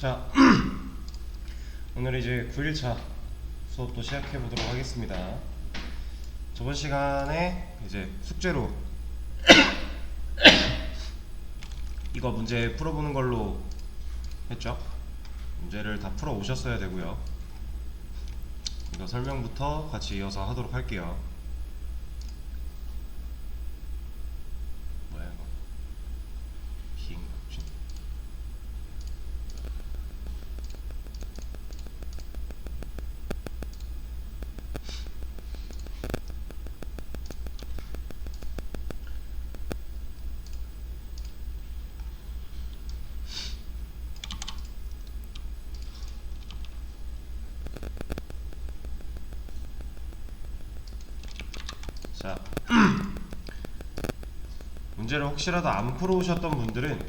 자, 오늘 이제 9일차 수업도 시작해 보도록 하겠습니다. 저번 시간에 이제 숙제로 이거 문제 풀어보는 걸로 했죠. 문제를 다 풀어 오셨어야 되고요. 이거 설명부터 같이 이어서 하도록 할게요. 뭐야 이거? 비행가 혹시? 자, 문제를 혹시라도 안 풀어오셨던 분들은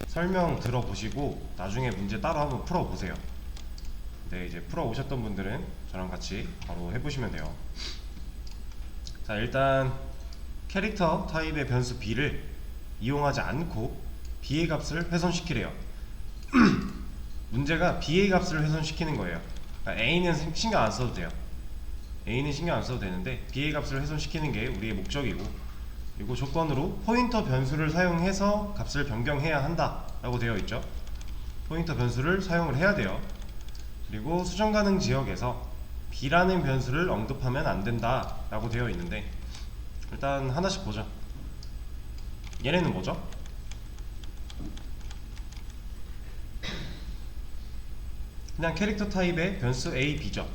설명 들어보시고 나중에 문제 따로 한번 풀어보세요. 네, 이제 풀어오셨던 분들은 저랑 같이 바로 해보시면 돼요. 자, 일단 캐릭터 타입의 변수 b를 이용하지 않고 b의 값을 훼손시키래요. 문제가 b의 값을 훼손시키는 거예요. 그러니까 a는 신경 안 써도 돼요. a는 신경 안 써도 되는데 b의 값을 훼손시키는 게 우리의 목적이고, 그리고 조건으로 포인터 변수를 사용해서 값을 변경해야 한다 라고 되어 있죠. 포인터 변수를 사용을 해야 돼요. 그리고 수정 가능 지역에서 b라는 변수를 언급하면 안 된다 라고 되어 있는데, 일단 하나씩 보자. 얘네는 뭐죠? 그냥 캐릭터 타입의 변수 a, b죠.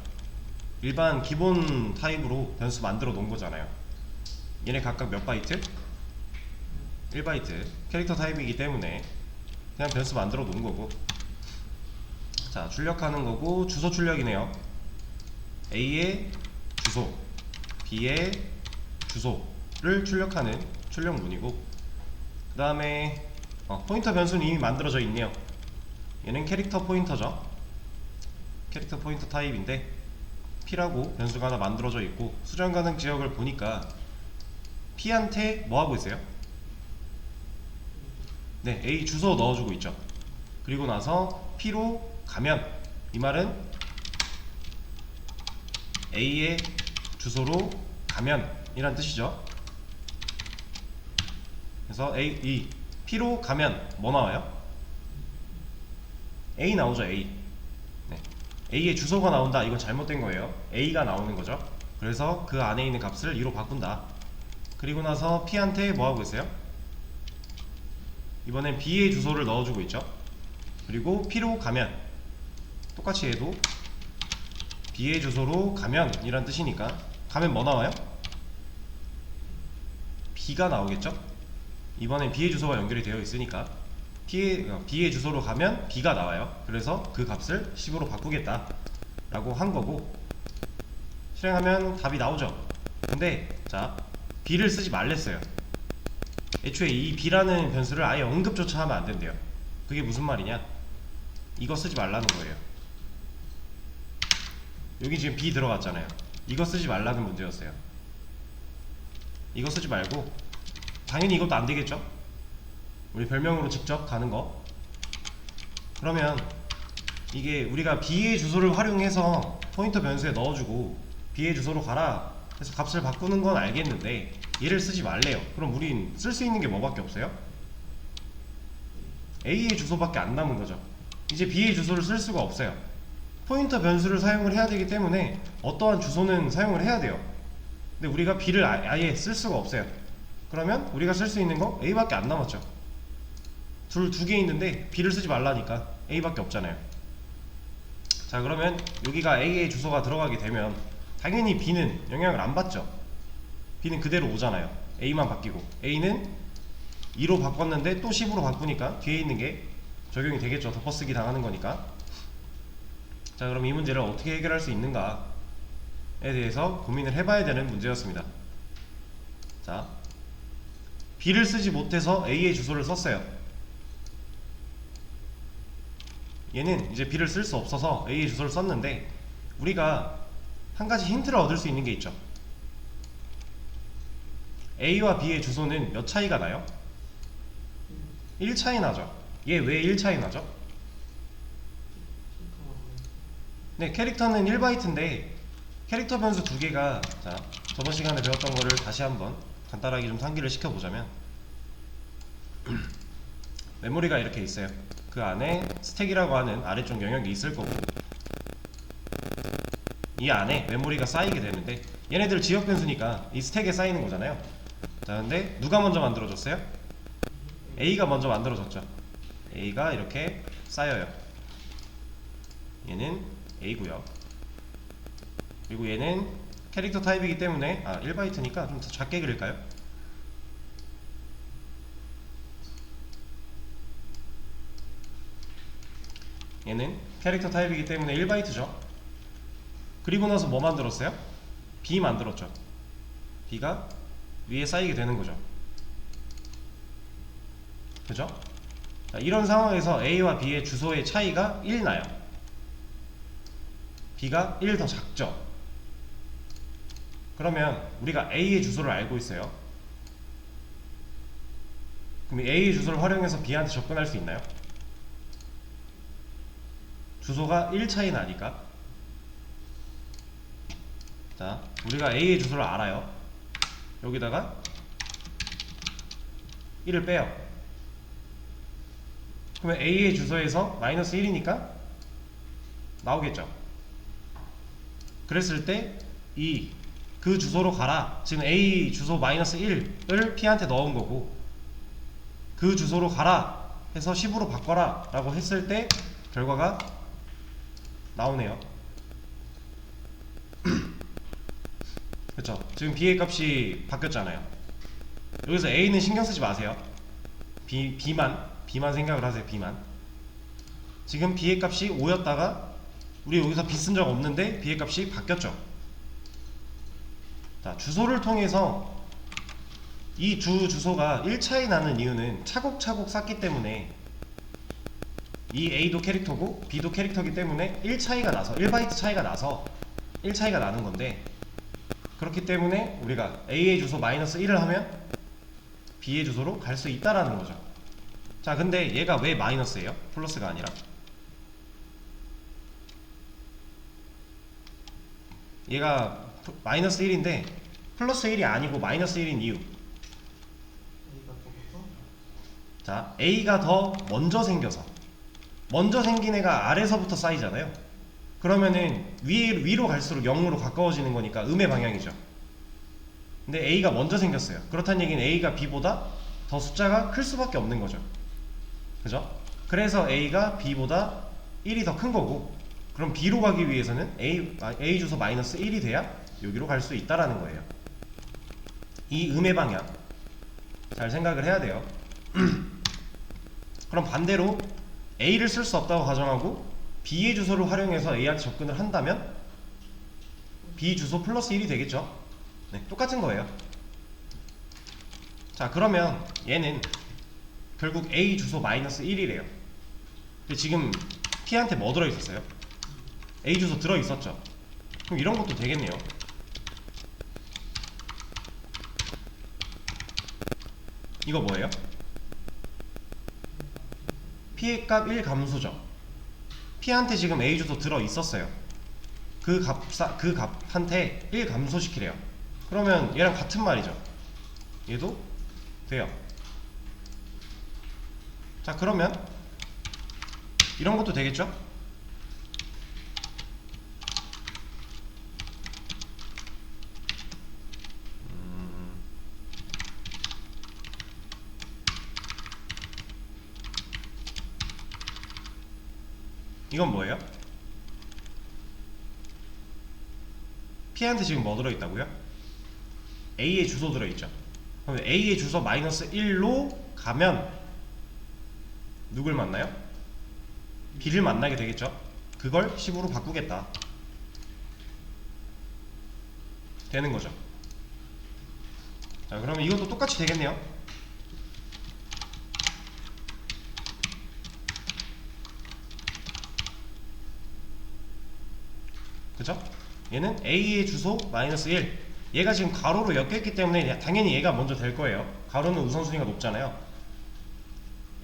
일반 기본 타입으로 변수 만들어 놓은 거잖아요. 얘네 각각 몇 바이트? 1바이트. 캐릭터 타입이기 때문에 그냥 변수 만들어 놓은 거고, 자, 출력하는 거고, 주소 출력이네요. A의 주소, B의 주소를 출력하는 출력문이고, 그 다음에 포인터 변수는 이미 만들어져 있네요. 얘는 캐릭터 포인터죠. 캐릭터 포인터 타입인데 P라고 변수가 하나 만들어져 있고, 수정 가능 지역을 보니까 P한테 뭐 하고 있어요? 네, A 주소 넣어주고 있죠. 그리고 나서 P로 가면, 이 말은 A의 주소로 가면 이란 뜻이죠. 그래서 P로 가면 뭐 나와요? A 나오죠. A. 네. A의 주소가 나온다. 이건 잘못된 거예요. A가 나오는 거죠. 그래서 그 안에 있는 값을 2로 바꾼다. 그리고 나서 P한테 뭐 하고 있어요? 이번엔 B의 주소를 넣어주고 있죠. 그리고 P로 가면, 똑같이 해도 B의 주소로 가면 이란 뜻이니까, 가면 뭐 나와요? B가 나오겠죠. 이번엔 B의 주소가 연결이 되어 있으니까 B의 주소로 가면 B가 나와요. 그래서 그 값을 10으로 바꾸겠다 라고 한 거고, 실행하면 답이 나오죠. 근데 자, B를 쓰지 말랬어요. 애초에 이 B라는 변수를 아예 언급조차 하면 안 된대요. 그게 무슨 말이냐? 이거 쓰지 말라는 거예요. 여기 지금 B 들어갔잖아요. 이거 쓰지 말라는 문제였어요. 이거 쓰지 말고, 당연히 이것도 안 되겠죠? 우리 별명으로 직접 가는 거. 그러면 이게 우리가 B의 주소를 활용해서 포인터 변수에 넣어주고 B의 주소로 가라 해서 값을 바꾸는 건 알겠는데, 얘를 쓰지 말래요. 그럼 우린 쓸 수 있는 게 뭐밖에 없어요? A의 주소밖에 안 남은 거죠. 이제 B의 주소를 쓸 수가 없어요. 포인터 변수를 사용을 해야 되기 때문에 어떠한 주소는 사용을 해야 돼요. 근데 우리가 B를 아예 쓸 수가 없어요. 그러면 우리가 쓸 수 있는 거 A밖에 안 남았죠. 두 개 있는데 B를 쓰지 말라니까 A밖에 없잖아요. 자, 그러면 여기가 A의 주소가 들어가게 되면 당연히 B는 영향을 안 받죠. B는 그대로 오잖아요. A만 바뀌고, A는 2로 바꿨는데 또 10으로 바꾸니까 뒤에 있는 게 적용이 되겠죠. 덮어쓰기 당하는 거니까. 자, 그럼 이 문제를 어떻게 해결할 수 있는가에 대해서 고민을 해봐야 되는 문제였습니다. 자, B를 쓰지 못해서 A의 주소를 썼어요. 얘는 이제 B를 쓸 수 없어서 A의 주소를 썼는데, 우리가 한 가지 힌트를 얻을 수 있는 게 있죠. A와 B의 주소는 몇 차이가 나요? 1 차이 나죠. 얘 왜 1 차이 나죠? 네, 캐릭터는 1바이트인데 캐릭터 변수 두 개가, 자, 저번 시간에 배웠던 거를 다시 한번 간단하게 좀 상기를 시켜보자면 메모리가 이렇게 있어요. 그 안에 스택이라고 하는 아래쪽 영역이 있을 거고, 이 안에 메모리가 쌓이게 되는데 얘네들 지역 변수니까 이 스택에 쌓이는 거잖아요. 자, 근데 누가 먼저 만들어졌어요? A가 먼저 만들어졌죠. A가 이렇게 쌓여요. 얘는 A고요. 그리고 얘는 캐릭터 타입이기 때문에 1바이트니까 좀 더 작게 그릴까요? 얘는 캐릭터 타입이기 때문에 1바이트죠. 그리고 나서 뭐 만들었어요? B 만들었죠. B가 위에 쌓이게 되는 거죠. 그죠? 자, 이런 상황에서 A와 B의 주소의 차이가 1 나요. B가 1 더 작죠. 그러면 우리가 A의 주소를 알고 있어요. 그럼 A의 주소를 활용해서 B한테 접근할 수 있나요? 주소가 1 차이 나니까. 자, 우리가 A의 주소를 알아요. 여기다가 1을 빼요. 그러면 A의 주소에서 마이너스 1이니까 나오겠죠. 그랬을 때 그 주소로 가라. 지금 A 주소 마이너스 1을 P한테 넣은 거고, 그 주소로 가라 해서 10으로 바꿔라 라고 했을 때 결과가 나오네요. 그쵸? 지금 B의 값이 바뀌었잖아요. 여기서 A는 신경 쓰지 마세요. B만 생각을 하세요. B만. 지금 B의 값이 5였다가 우리 여기서 B 쓴 적 없는데 B의 값이 바뀌었죠. 자, 주소를 통해서 이 두 주소가 1 차이 나는 이유는 차곡차곡 쌓기 때문에, 이 A도 캐릭터고 B도 캐릭터이기 때문에 1 차이가 나서, 1바이트 차이가 나서 1 차이가 나는 건데, 그렇기 때문에 우리가 A의 주소 마이너스 1을 하면 B의 주소로 갈 수 있다라는 거죠. 자, 근데 얘가 왜 마이너스예요? 플러스가 아니라. 얘가 마이너스 1인데 플러스 1이 아니고 마이너스 1인 이유. 자, A가 더 먼저 생겨서. 먼저 생긴 애가 아래서부터 쌓이잖아요. 그러면은 위로 갈수록 0으로 가까워지는 거니까 음의 방향이죠. 근데 A가 먼저 생겼어요. 그렇다는 얘기는 A가 B보다 더 숫자가 클 수밖에 없는 거죠. 그죠? 그래서 A가 B보다 1이 더 큰 거고, 그럼 B로 가기 위해서는 A 주소 마이너스 1이 돼야 여기로 갈 수 있다라는 거예요. 이 음의 방향 잘 생각을 해야 돼요. 그럼 반대로 A를 쓸 수 없다고 가정하고 B의 주소를 활용해서 A한테 접근을 한다면 B 주소 플러스 1이 되겠죠. 네, 똑같은 거예요. 자, 그러면 얘는 결국 A 주소 마이너스 1이래요. 근데 지금 P한테 뭐 들어있었어요? A 주소 들어있었죠. 그럼 이런 것도 되겠네요. 이거 뭐예요? P의 값 1 감소죠. P한테 지금 A 주소 들어있었어요. 그 값한테 1 감소시키래요. 그러면 얘랑 같은 말이죠. 얘도 돼요. 자, 그러면 이런 것도 되겠죠? 이건 뭐예요? P한테 지금 뭐 들어있다고요? A의 주소 들어있죠. 그럼 A의 주소 마이너스 1로 가면 누굴 만나요? B를 만나게 되겠죠. 그걸 10으로 바꾸겠다 되는 거죠. 자, 그러면 이것도 똑같이 되겠네요. 그죠? 얘는 A의 주소 마이너스 1, 얘가 지금 가로로 엮였기 때문에 당연히 얘가 먼저 될 거예요. 가로는 우선순위가 높잖아요.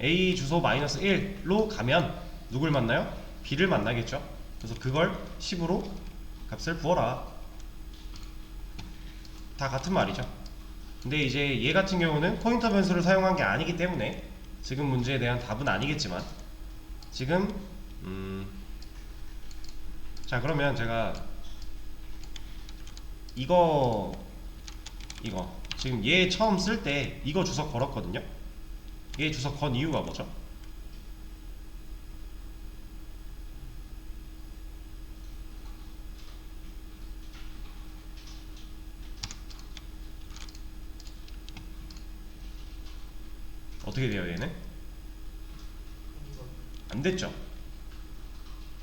A 주소 마이너스 1로 가면 누굴 만나요? B를 만나겠죠. 그래서 그걸 10으로 값을 부어라. 다 같은 말이죠. 근데 이제 얘 같은 경우는 포인터 변수를 사용한 게 아니기 때문에 지금 문제에 대한 답은 아니겠지만, 지금 자, 그러면 제가 이거 지금 얘 처음 쓸 때 이거 주석 걸었거든요. 얘 주석 건 이유가 뭐죠? 어떻게 돼요 얘는? 안 됐죠.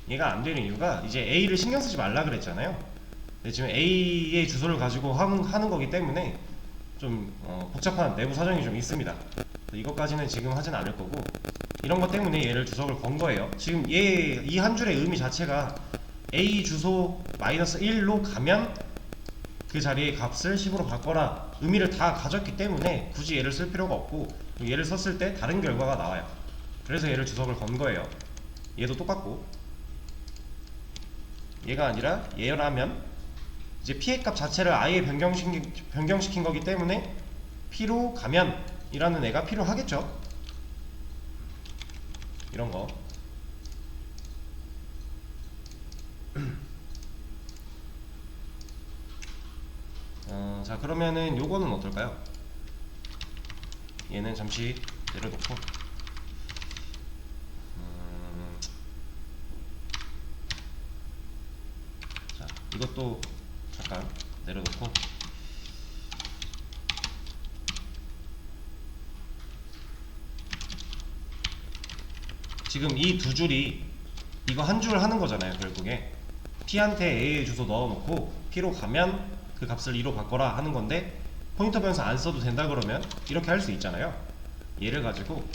얘가 안 되는 이유가 이제 A를 신경 쓰지 말라 그랬잖아요. 근데 지금 A의 주소를 가지고 하는 거기 때문에 좀 복잡한 내부 사정이 좀 있습니다. 이것까지는 지금 하진 않을 거고, 이런 것 때문에 얘를 주석을 건 거예요. 지금 얘 이 한 줄의 의미 자체가 A 주소 마이너스 1로 가면 그 자리의 값을 10으로 바꿔라 의미를 다 가졌기 때문에 굳이 얘를 쓸 필요가 없고, 얘를 썼을 때 다른 결과가 나와요. 그래서 얘를 주석을 건 거예요. 얘도 똑같고, 얘가 아니라 얘라면 이제 P의 값 자체를 아예 변경시킨 거기 때문에 P로 가면 이라는 애가 필요하겠죠. 이런 거. 자, 그러면은 요거는 어떨까요? 얘는 잠시 내려놓고, 자, 이것도 잠깐 내려놓고, 지금 이 두 줄이 이거 한 줄 하는 거잖아요. 결국에 P한테 A의 주소 넣어놓고 P로 가면 그 값을 2로 바꿔라 하는 건데, 포인터 변수 안 써도 된다 그러면 이렇게 할 수 있잖아요. 얘를 가지고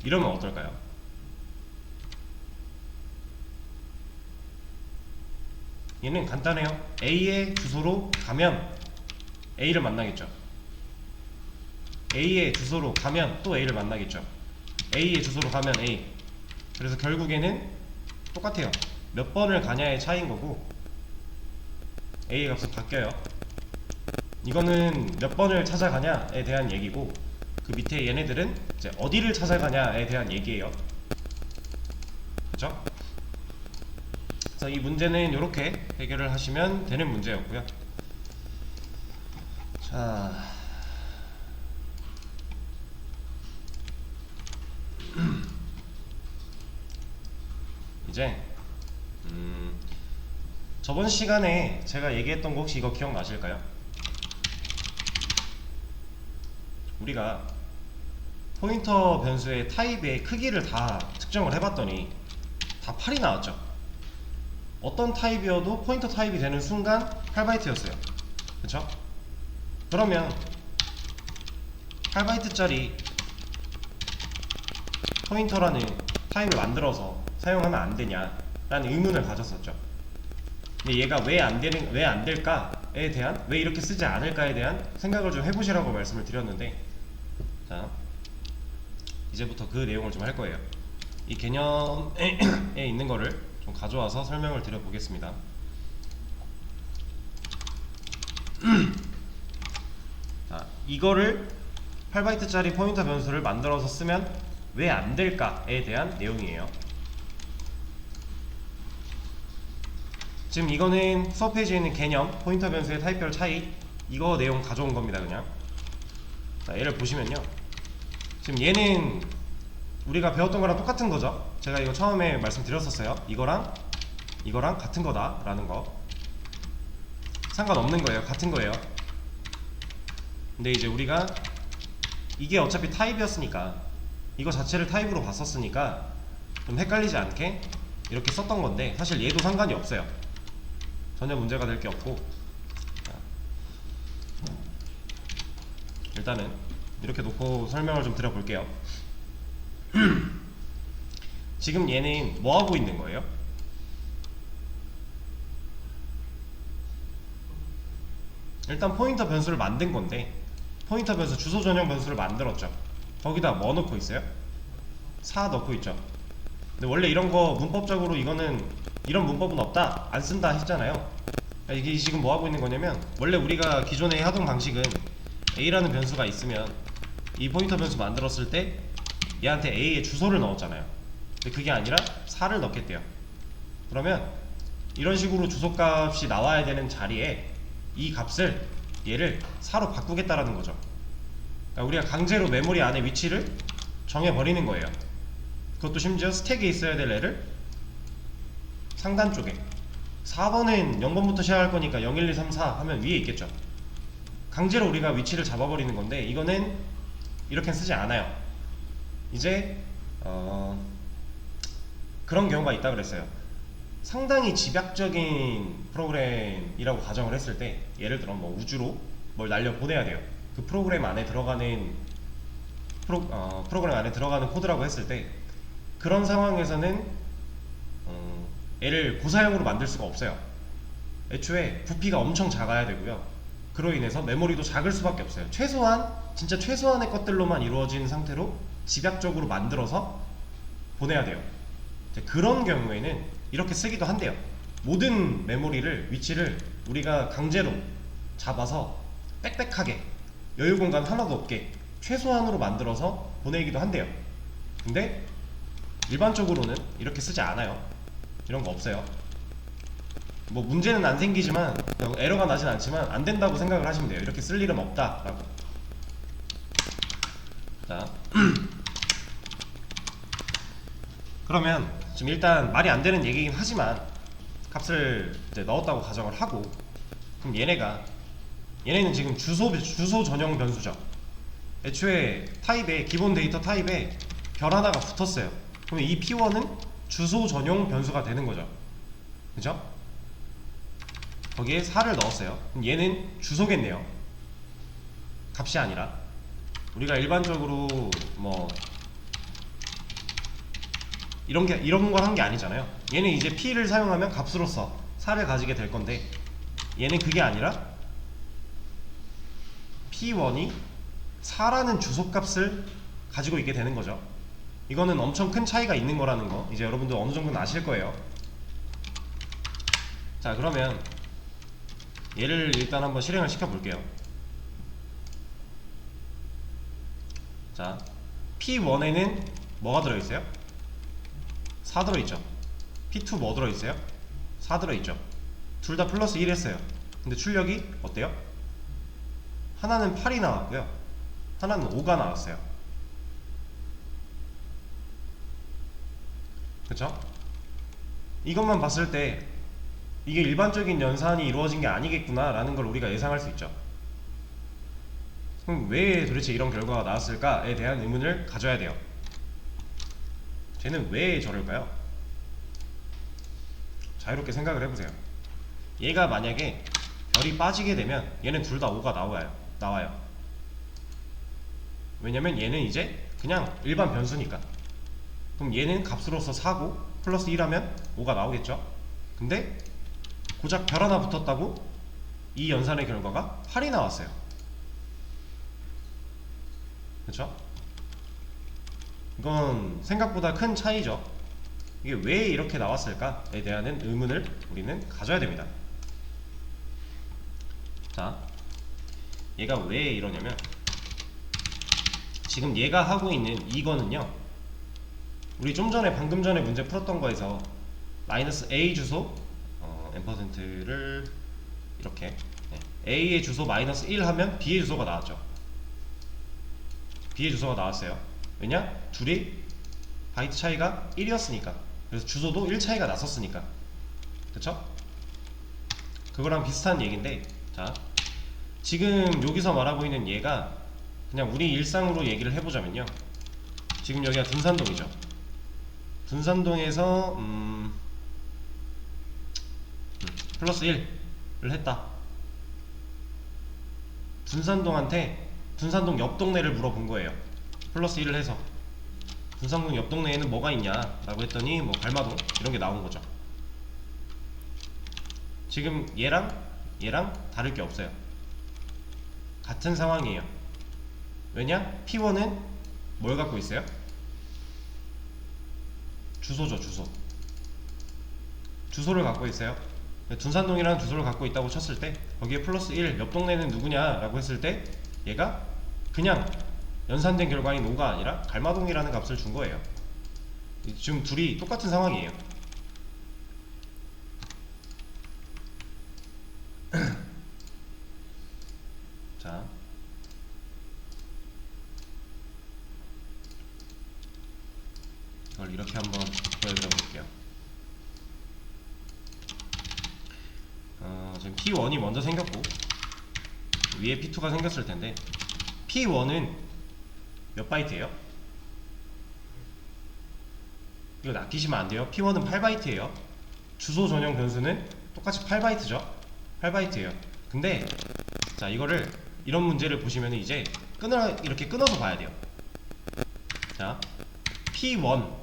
이러면 어떨까요? 얘는 간단해요. A의 주소로 가면 A를 만나겠죠. A의 주소로 가면 또 A를 만나겠죠. A의 주소로 가면 A. 그래서 결국에는 똑같아요. 몇 번을 가냐의 차이인 거고, A 값은 바뀌어요. 이거는 몇 번을 찾아가냐에 대한 얘기고, 그 밑에 얘네들은 이제 어디를 찾아가냐에 대한 얘기예요. 그쵸? 그래서 이 문제는 이렇게 해결을 하시면 되는 문제였고요. 자, 이제 저번 시간에 제가 얘기했던 거 혹시 이거 기억나실까요? 우리가 포인터 변수의 타입의 크기를 다 측정을 해봤더니 다 8이 나왔죠. 어떤 타입이어도 포인터 타입이 되는 순간 8바이트였어요. 그쵸? 그러면 8바이트짜리 포인터라는 타입을 만들어서 사용하면 안 되냐 라는 의문을 가졌었죠. 근데 얘가 왜 안 될까에 대한, 왜 이렇게 쓰지 않을까에 대한 생각을 좀 해보시라고 말씀을 드렸는데, 자, 이제부터 그 내용을 좀 할 거예요. 이 개념에 있는 거를 좀 가져와서 설명을 드려보겠습니다. 자, 이거를 8바이트짜리 포인터 변수를 만들어서 쓰면 왜 안 될까에 대한 내용이에요. 지금 이거는 수업 페이지에 있는 개념, 포인터 변수의 타입별 차이, 이거 내용 가져온 겁니다. 그냥 자, 얘를 보시면요, 지금 얘는 우리가 배웠던 거랑 똑같은 거죠. 제가 이거 처음에 말씀드렸었어요. 이거랑 같은 거다 라는 거. 상관없는 거예요. 같은 거예요. 근데 이제 우리가 이게 어차피 타입이었으니까, 이거 자체를 타입으로 봤었으니까 좀 헷갈리지 않게 이렇게 썼던 건데, 사실 얘도 상관이 없어요. 전혀 문제가 될 게 없고, 자, 일단은 이렇게 놓고 설명을 좀 드려볼게요. 지금 얘는 뭐 하고 있는 거예요? 일단 포인터 변수를 만든 건데, 포인터 변수 주소 전용 변수를 만들었죠. 거기다 뭐 넣고 있어요? 4 넣고 있죠. 근데 원래 이런 거 문법적으로 이거는 이런 문법은 없다, 안 쓴다 했잖아요. 그러니까 이게 지금 뭐 하고 있는 거냐면, 원래 우리가 기존에 하던 방식은 a라는 변수가 있으면 이 포인터 변수 만들었을 때 얘한테 a의 주소를 넣었잖아요. 근데 그게 아니라 4를 넣겠대요. 그러면 이런 식으로 주소값이 나와야 되는 자리에 이 값을 얘를 4로 바꾸겠다라는 거죠. 그러니까 우리가 강제로 메모리 안에 위치를 정해버리는 거예요. 그것도 심지어 스택에 있어야 될 애를 상단 쪽에, 4번은 0번부터 시작할 거니까 0, 1, 2, 3, 4 하면 위에 있겠죠. 강제로 우리가 위치를 잡아버리는 건데, 이거는 이렇게 쓰지 않아요. 이제 그런 경우가 있다 그랬어요. 상당히 집약적인 프로그램이라고 가정을 했을 때, 예를 들어 뭐 우주로 뭘 날려 보내야 돼요. 그 프로그램 안에 들어가는 프로그램 안에 들어가는 코드라고 했을 때, 그런 상황에서는 얘를 고사양으로 만들 수가 없어요. 애초에 부피가 엄청 작아야 되고요. 그로 인해서 메모리도 작을 수밖에 없어요. 최소한, 진짜 최소한의 것들로만 이루어진 상태로 집약적으로 만들어서 보내야 돼요. 그런 경우에는 이렇게 쓰기도 한대요. 모든 메모리를, 위치를 우리가 강제로 잡아서 빽빽하게 여유 공간 하나도 없게 최소한으로 만들어서 보내기도 한대요. 근데 일반적으로는 이렇게 쓰지 않아요. 이런 거 없어요. 뭐 문제는 안 생기지만, 에러가 나진 않지만 안 된다고 생각을 하시면 돼요. 이렇게 쓸 일은 없다라고. 자, 그러면 지금 일단 말이 안 되는 얘기긴 하지만 값을 이제 넣었다고 가정을 하고, 그럼 얘네는 지금 주소 전용 변수죠. 애초에 타입에, 기본 데이터 타입에 별 하나가 붙었어요. 그럼 이 p1은 주소 전용 변수가 되는 거죠. 그죠? 거기에 4를 넣었어요. 그럼 얘는 주소겠네요. 값이 아니라. 우리가 일반적으로 뭐 이런 걸 한 게 아니잖아요. 얘는 이제 p를 사용하면 값으로서 4를 가지게 될 건데, 얘는 그게 아니라 p1이 4라는 주소값을 가지고 있게 되는 거죠. 이거는 엄청 큰 차이가 있는 거라는 거 이제 여러분들 어느 정도는 아실 거예요. 자, 그러면 얘를 일단 한번 실행을 시켜 볼게요. 자, p1에는 뭐가 들어있어요? 4 들어있죠. p2 뭐 들어있어요? 4 들어있죠. 둘 다 플러스 1 했어요. 근데 출력이 어때요? 하나는 8이 나왔고요, 하나는 5가 나왔어요. 그쵸? 이것만 봤을 때 이게 일반적인 연산이 이루어진 게 아니겠구나 라는 걸 우리가 예상할 수 있죠. 그럼 왜 도대체 이런 결과가 나왔을까에 대한 의문을 가져야 돼요. 쟤는 왜 저럴까요? 자유롭게 생각을 해보세요. 얘가 만약에 별이 빠지게 되면 얘는 둘 다 5가 나와요. 왜냐면 얘는 이제 그냥 일반 변수니까. 그럼 얘는 값으로서 4고 플러스 1하면 5가 나오겠죠. 근데 고작 별 하나 붙었다고 이 연산의 결과가 8이 나왔어요. 그쵸? 이건 생각보다 큰 차이죠. 이게 왜 이렇게 나왔을까에 대한 의문을 우리는 가져야 됩니다. 자, 얘가 왜 이러냐면, 지금 얘가 하고 있는 이거는요, 우리 좀 전에, 방금 전에 문제 풀었던 거에서 마이너스 a 주소 앰퍼센트를 이렇게, a의 주소 마이너스 1 하면 b의 주소가 나왔죠. b의 주소가 나왔어요. 왜냐? 둘이 바이트 차이가 1이었으니까. 그래서 주소도 1 차이가 났었으니까. 그쵸? 그거랑 비슷한 얘기인데, 자, 지금 여기서 말하고 있는 얘가 그냥 우리 일상으로 얘기를 해보자면요, 지금 여기가 둔산동이죠. 둔산동에서 플러스 1을 했다. 둔산동한테 둔산동 옆 동네를 물어본 거예요. 플러스 1을 해서 둔산동 옆 동네에는 뭐가 있냐 라고 했더니 뭐 갈마동 이런게 나온 거죠. 지금 얘랑 다를 게 없어요. 같은 상황이에요. 왜냐? P1은 뭘 갖고 있어요? 주소죠, 주소. 주소를 갖고 있어요. 둔산동이라는 주소를 갖고 있다고 쳤을 때 거기에 플러스 1, 옆 동네는 누구냐 라고 했을 때 얘가 그냥 연산된 결과인 5가 아니라 갈마동이라는 값을 준 거예요. 지금 둘이 똑같은 상황이에요. 자, 이걸 이렇게 한번 보여드려 볼게요. 지금 P1이 먼저 생겼고 위에 P2가 생겼을 텐데 P1은 몇 바이트예요? 이거 낚이시면 안 돼요. P1은 8바이트예요. 주소 전용 변수는 똑같이 8바이트죠. 8바이트예요. 근데 자, 이거를 이런 문제를 보시면 이제 이렇게 끊어서 봐야 돼요. 자, P1으로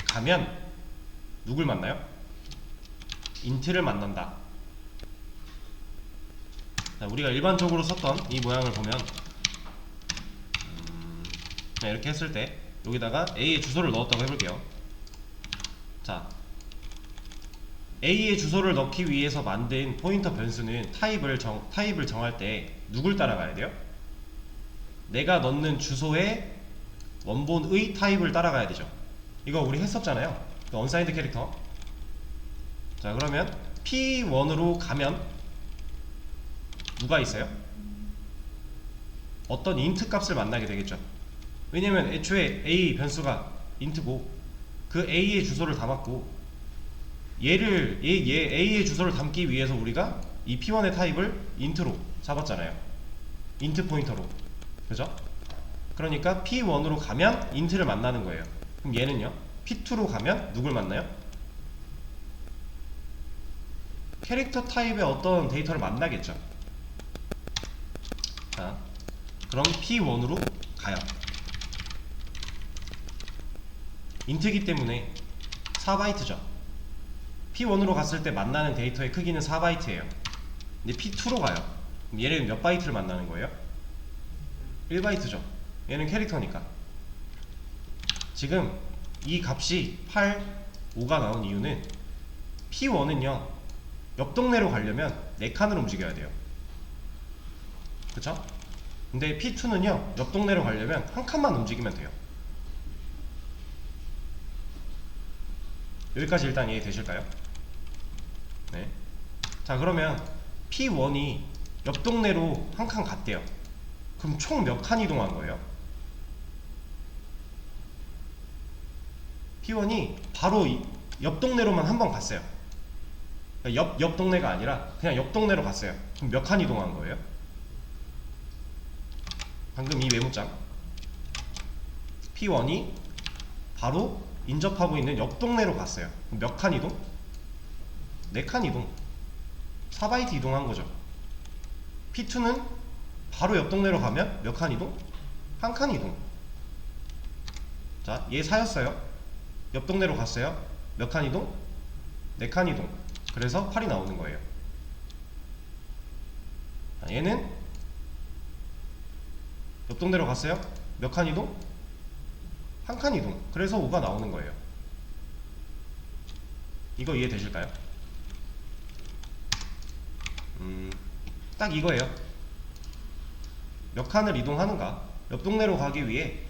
가면 누굴 만나요? 인트를 만난다. 자, 우리가 일반적으로 썼던 이 모양을 보면 이렇게 했을 때 여기다가 A의 주소를 넣었다고 해볼게요. 자, A의 주소를 넣기 위해서 만든 포인터 변수는 타입을 정할 때 누굴 따라가야 돼요? 내가 넣는 주소의 원본의 타입을 따라가야 되죠. 이거 우리 했었잖아요. 그 언사인드 캐릭터. 자, 그러면 P1으로 가면 누가 있어요? 어떤 인트 값을 만나게 되겠죠. 왜냐면 애초에 A 변수가 인트고 그 A의 주소를 담았고 A의 주소를 담기 위해서 우리가 이 P1의 타입을 인트로 잡았잖아요. 인트 포인터로. 그죠? 그러니까 P1으로 가면 인트를 만나는 거예요. 그럼 얘는요? P2로 가면 누굴 만나요? 캐릭터 타입의 어떤 데이터를 만나겠죠. 자, 그럼 P1으로 가요. 인트이기 때문에 4바이트죠. P1으로 갔을 때 만나는 데이터의 크기는 4바이트예요. 근데 P2로 가요. 그럼 얘는 몇 바이트를 만나는 거예요? 1바이트죠. 얘는 캐릭터니까. 지금 이 값이 8, 5가 나온 이유는 P1은요 옆 동네로 가려면 4칸으로 움직여야 돼요. 그쵸? 근데 P2는요 옆 동네로 가려면 한 칸만 움직이면 돼요. 여기까지 일단 이해되실까요? 네. 자, 그러면 P1이 옆 동네로 한 칸 갔대요. 그럼 총 몇 칸 이동한 거예요? P1이 바로 옆 동네로만 한 번 갔어요. 옆 동네가 아니라 그냥 옆 동네로 갔어요. 그럼 몇 칸 이동한 거예요? 방금 이 메모장 P1이 바로 인접하고 있는 옆 동네로 갔어요. 그럼 몇 칸 이동? 4칸 이동. 4바이트 이동한 거죠. P2는 바로 옆 동네로 가면 몇 칸 이동? 한 칸 이동. 자, 얘 4였어요. 옆 동네로 갔어요. 몇 칸 이동? 4칸 이동. 그래서 8이 나오는 거예요. 자, 얘는 옆 동네로 갔어요. 몇 칸 이동? 한 칸 이동. 그래서 5가 나오는 거예요. 이거 이해되실까요? 딱 이거예요. 몇 칸을 이동하는가? 옆 동네로 가기 위해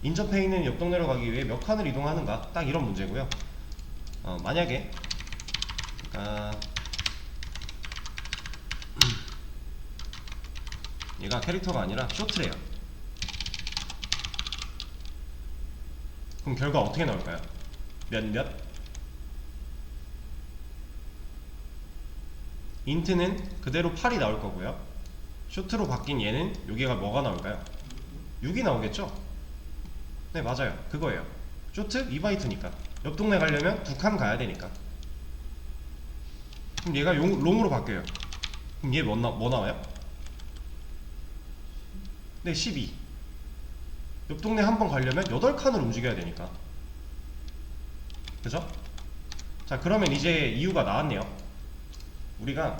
인접해 있는 옆 동네로 가기 위해 몇 칸을 이동하는가? 딱 이런 문제고요. 만약에 얘가 캐릭터가 아니라 쇼트래요. 그럼 결과 어떻게 나올까요? 몇? 인트는 그대로 8이 나올 거고요. 쇼트로 바뀐 얘는 여기가 뭐가 나올까요? 6이 나오겠죠? 네, 맞아요. 그거예요. 쇼트 2바이트니까 옆 동네 가려면 2칸 가야 되니까. 그럼 얘가 롱으로 바뀌어요. 그럼 얘 뭐 나와요? 네, 12. 옆 동네 한 번 가려면 8칸을 움직여야 되니까. 그죠? 자, 그러면 이제 이유가 나왔네요. 우리가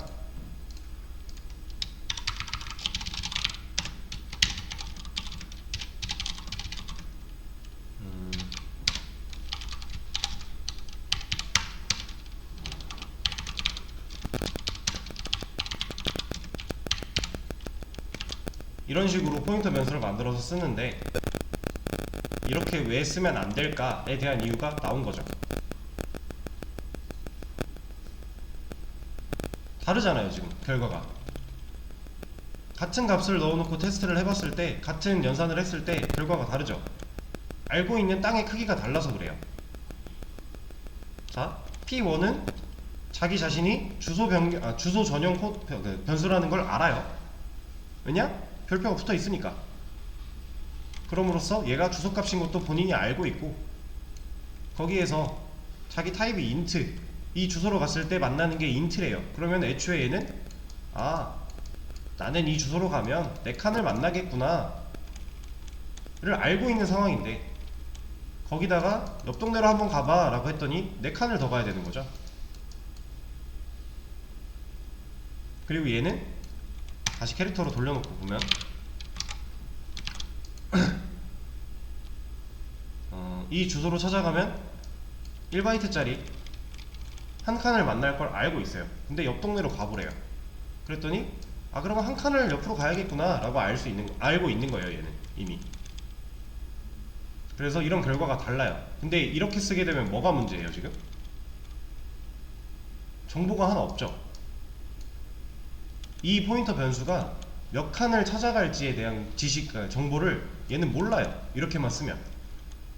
이런 식으로 포인터 변수를 만들어서 쓰는데, 이렇게 왜 쓰면 안 될까에 대한 이유가 나온 거죠. 다르잖아요, 지금 결과가. 같은 값을 넣어놓고 테스트를 해봤을 때, 같은 연산을 했을 때 결과가 다르죠. 알고 있는 땅의 크기가 달라서 그래요. 자, P1은 자기 자신이 주소 전용 변수라는 걸 알아요. 왜냐? 별표가 붙어 있으니까. 그럼으로써 얘가 주소값인 것도 본인이 알고 있고, 거기에서 자기 타입이 int, 이 주소로 갔을 때 만나는 게 int래요. 그러면 애초에 얘는 나는 이 주소로 가면 내 칸을 만나겠구나 를 알고 있는 상황인데, 거기다가 옆 동네로 한번 가봐 라고 했더니 내 칸을 더 가야 되는 거죠. 그리고 얘는 다시 캐릭터로 돌려놓고 보면 이 주소로 찾아가면 1바이트짜리 한 칸을 만날 걸 알고 있어요. 근데 옆 동네로 가보래요. 그랬더니 그러면 한 칸을 옆으로 가야겠구나 라고 알고 있는 거예요, 얘는 이미. 그래서 이런 결과가 달라요. 근데 이렇게 쓰게 되면 뭐가 문제예요, 지금? 정보가 하나 없죠. 이 포인터 변수가 몇 칸을 찾아갈지에 대한 정보를 얘는 몰라요. 이렇게만 쓰면.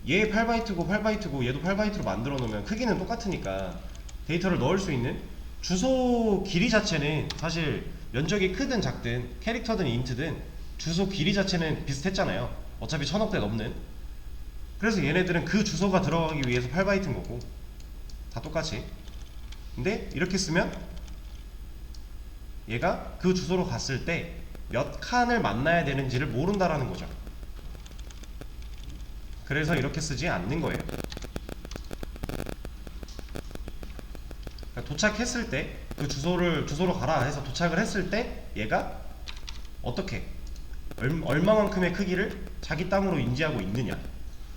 얘 8바이트고 8바이트고 얘도 8바이트로 만들어 놓으면 크기는 똑같으니까 데이터를 넣을 수 있는 주소 길이 자체는 사실 면적이 크든 작든 캐릭터든 인트든 주소 길이 자체는 비슷했잖아요. 어차피 1000억대 넘는. 그래서 얘네들은 그 주소가 들어가기 위해서 8바이트인 거고 다 똑같이. 근데 이렇게 쓰면 얘가 그 주소로 갔을 때 몇 칸을 만나야 되는지를 모른다라는 거죠. 그래서 이렇게 쓰지 않는 거예요. 그러니까 도착했을 때 그 주소로 가라 해서 도착을 했을 때 얘가 어떻게 얼마만큼의 크기를 자기 땅으로 인지하고 있느냐,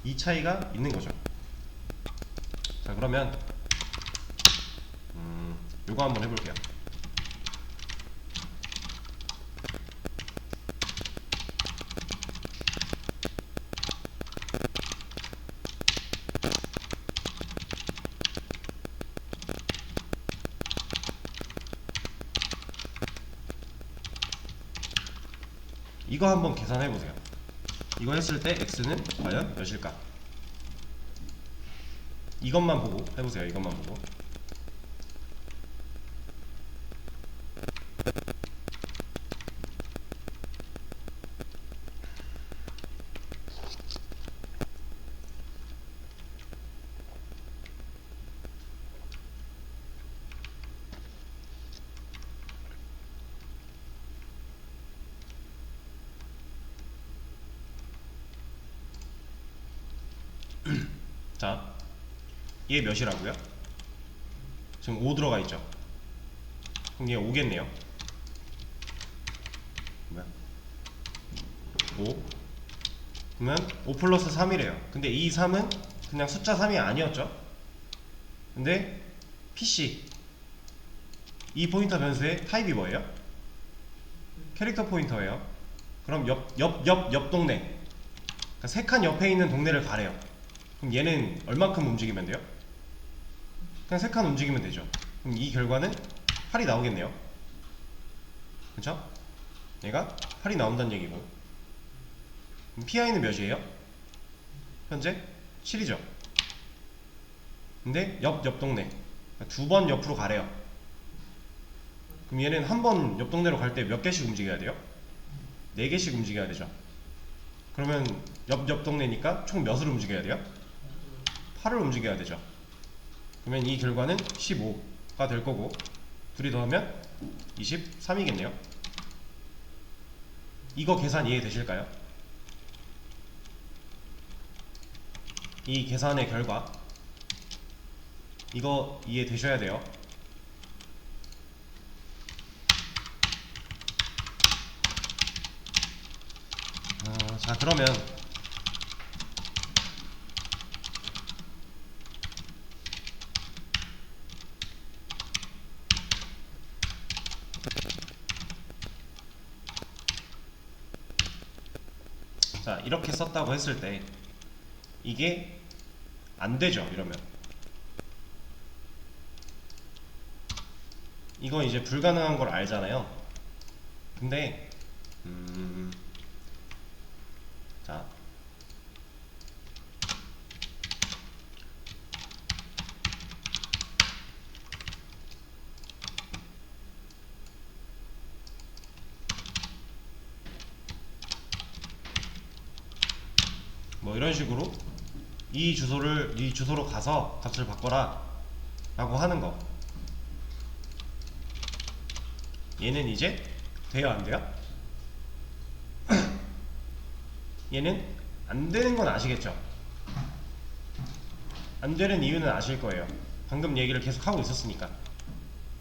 이 차이가 있는 거죠. 자, 그러면 요거 한번 해볼게요. 이거 한번 계산해보세요. 이거 했을 때 x는 과연 몇일까? 이것만 보고 해보세요. 이것만 보고. 자, 얘 몇이라고요? 지금 5 들어가 있죠? 그럼 얘 5겠네요. 뭐야? 5. 그러면 5 플러스 3이래요. 근데 이 3은 그냥 숫자 3이 아니었죠? 근데 PC, 이 포인터 변수의 타입이 뭐예요? 캐릭터 포인터예요. 그럼 옆 동네, 그러니까 3칸 옆에 있는 동네를 가래요. 그럼 얘는 얼마큼 움직이면 돼요? 그냥 3칸 움직이면 되죠. 그럼 이 결과는 8이 나오겠네요. 그쵸? 얘가 8이 나온다는 얘기고. 그럼 PI는 몇이에요? 현재 7이죠. 근데 옆 동네, 그러니까 2번 옆으로 가래요. 그럼 얘는 한 번 옆 동네로 갈 때 몇 개씩 움직여야 돼요? 4개씩 움직여야 되죠. 그러면 옆 동네니까 총 몇을 움직여야 돼요? 8을 움직여야 되죠. 그러면 이 결과는 15가 될 거고, 둘이 더하면 23이겠네요. 이거 계산 이해되실까요? 이 계산의 결과, 이거 이해되셔야 돼요. 자, 그러면 이렇게 썼다고 했을 때 이게 안 되죠. 이러면 이거 이제 불가능한 걸 알잖아요. 근데 자, 뭐 이런 식으로 이 주소로 가서 값을 바꿔라 라고 하는 거. 얘는 이제 돼요, 안 돼요? 얘는 안 되는 건 아시겠죠? 안 되는 이유는 아실 거예요. 방금 얘기를 계속 하고 있었으니까.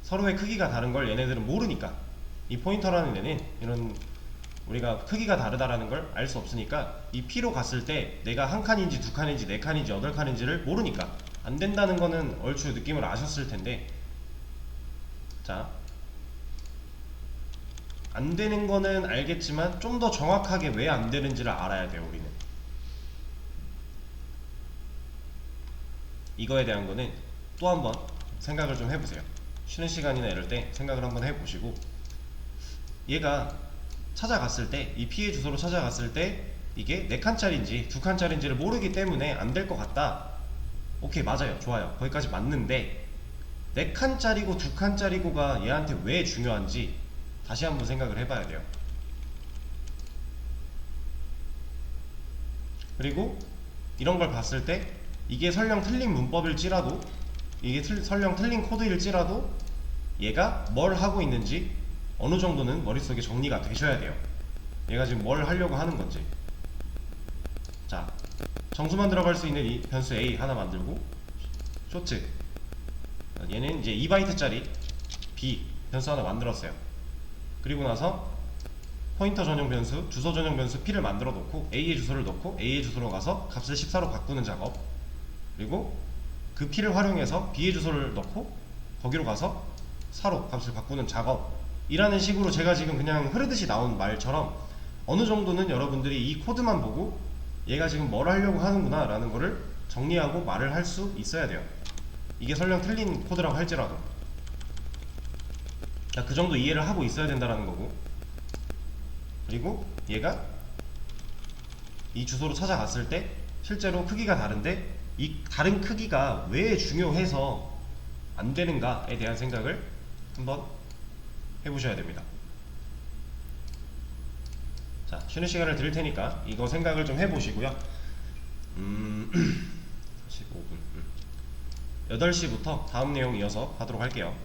서로의 크기가 다른 걸 얘네들은 모르니까. 이 포인터라는 애는 이런 우리가 크기가 다르다라는 걸 알 수 없으니까 이 P로 갔을 때 내가 한 칸인지 두 칸인지 네 칸인지 여덟 칸인지를 모르니까 안 된다는 거는 얼추 느낌을 아셨을 텐데, 자, 안 되는 거는 알겠지만 좀 더 정확하게 왜 안 되는지를 알아야 돼요. 우리는 이거에 대한 거는 또 한번 생각을 좀 해보세요. 쉬는 시간이나 이럴 때 생각을 한번 해보시고, 얘가 찾아갔을 때, 이 P의 주소로 찾아갔을 때 이게 4칸짜리인지 2칸짜리인지를 모르기 때문에 안 될 것 같다. 오케이, 맞아요. 좋아요. 거기까지 맞는데 4칸짜리고 2칸짜리고가 얘한테 왜 중요한지 다시 한번 생각을 해봐야 돼요. 그리고 이런 걸 봤을 때 이게 설령 틀린 문법일지라도, 이게 설령 틀린 코드일지라도 얘가 뭘 하고 있는지 어느 정도는 머릿속에 정리가 되셔야 돼요. 얘가 지금 뭘 하려고 하는 건지. 자, 정수만 들어갈 수 있는 이 변수 A 하나 만들고, 쇼트, 얘는 이제 2바이트짜리 B 변수 하나 만들었어요. 그리고 나서 포인터 전용 변수, 주소 전용 변수 P를 만들어 놓고 A의 주소를 넣고 A의 주소로 가서 값을 14로 바꾸는 작업, 그리고 그 P를 활용해서 B의 주소를 넣고 거기로 가서 4로 값을 바꾸는 작업, 이라는 식으로 제가 지금 그냥 흐르듯이 나온 말처럼 어느 정도는 여러분들이 이 코드만 보고 얘가 지금 뭘 하려고 하는구나 라는 거를 정리하고 말을 할 수 있어야 돼요. 이게 설령 틀린 코드라고 할지라도 그 정도 이해를 하고 있어야 된다라는 거고, 그리고 얘가 이 주소로 찾아갔을 때 실제로 크기가 다른데 이 다른 크기가 왜 중요해서 안 되는가에 대한 생각을 한번 해보셔야 됩니다. 자, 쉬는 시간을 드릴 테니까 이거 생각을 좀 해보시고요. 15분 8시부터 다음 내용 이어서 하도록 할게요.